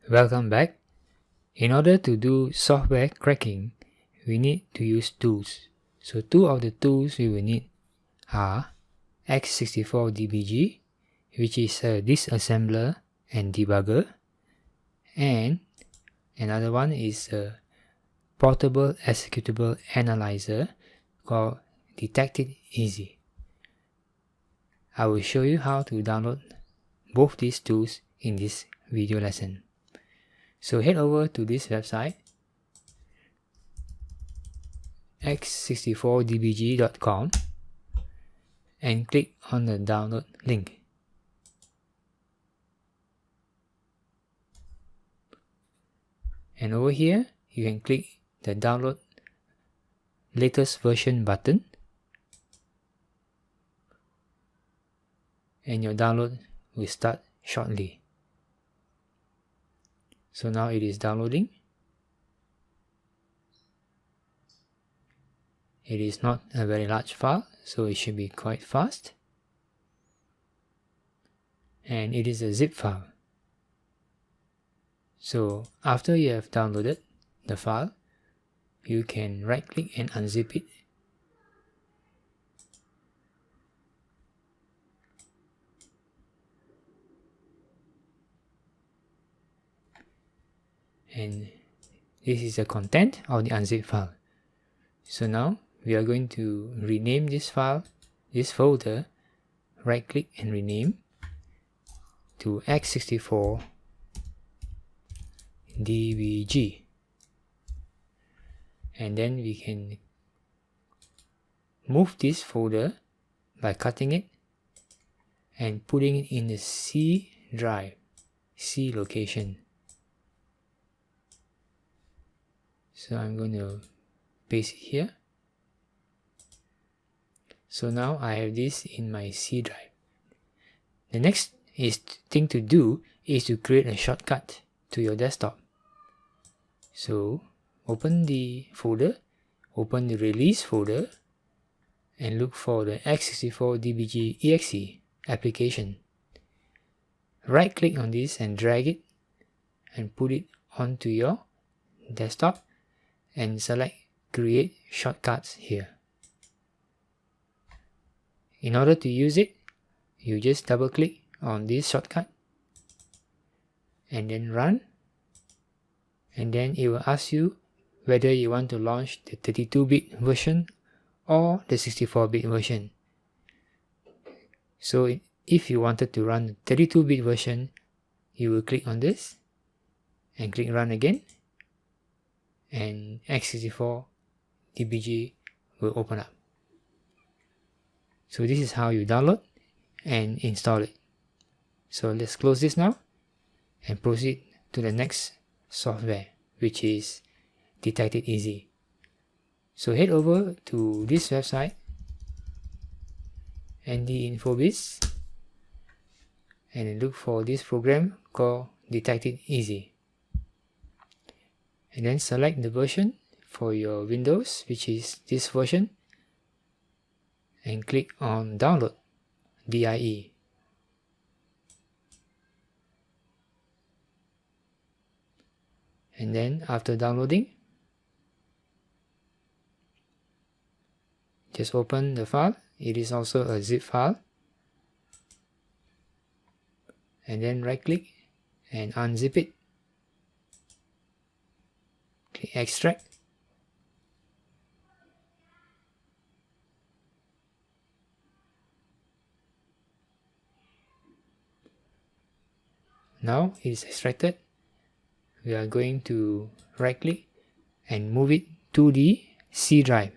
Welcome back. In order to do software cracking, we need to use tools. So two of the tools we will need are x64dbg, which is a disassembler and debugger, and another one is a portable executable analyzer called Detect-It-Easy. I will show you how to download both these tools in this video lesson. So head over to this website x64dbg.com and click on the download link. And over here you can click the download latest version button and your download will start shortly. So now it is downloading. It is not a very large file, so it should be quite fast. And it is a zip file. So after you have downloaded the file, you can right click and unzip it. And this is the content of the unzip file. So now we are going to rename this file, this folder, right click and rename to x64dbg. And then we can move this folder by cutting it and putting it in the C drive, C location. So I'm going to paste it here. So now I have this in my C drive. The next thing to do is to create a shortcut to your desktop. So open the folder, open the release folder, and look for the x64dbg exe application. Right click on this and drag it and put it onto your desktop and select create shortcuts here. In order to use it, you just double click on this shortcut and then run, and then it will ask you whether you want to launch the 32-bit version or the 64-bit version. So if you wanted to run the 32-bit version, you will click on this and click run again, and x64dbg will open up. So this is how you download and install it. So let's close this now and proceed to the next software, which is Detect-It-Easy. So head over to this website, ND-Infobiz, and look for this program called Detect-It-Easy. And then select the version for your Windows, which is this version, and click on download, DIE. And then after downloading, just open the file. It is also a zip file. And then right click and unzip it. Click extract. Now it is extracted. We are going to right click and move it to the C drive.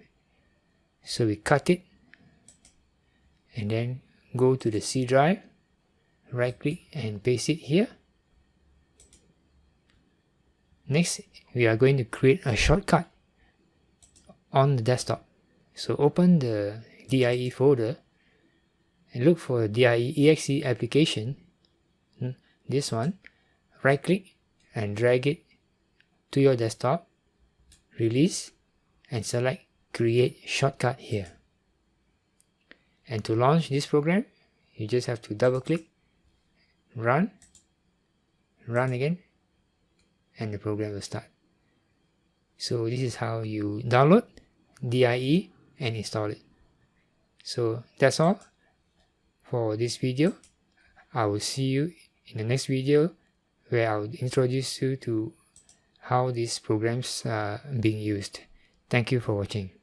So we cut it and then go to the C drive, right click and paste it here. Next, we are going to create a shortcut on the desktop. So open the DIE folder and look for DIE exe application, this one, right click and drag it to your desktop, release, and select create shortcut here. And to launch this program, you just have to double click, run again, and the program will start. So this is how you download DIE and install it. So that's all for this video. I will see you in the next video where I will introduce you to how these programs are being used. Thank you for watching.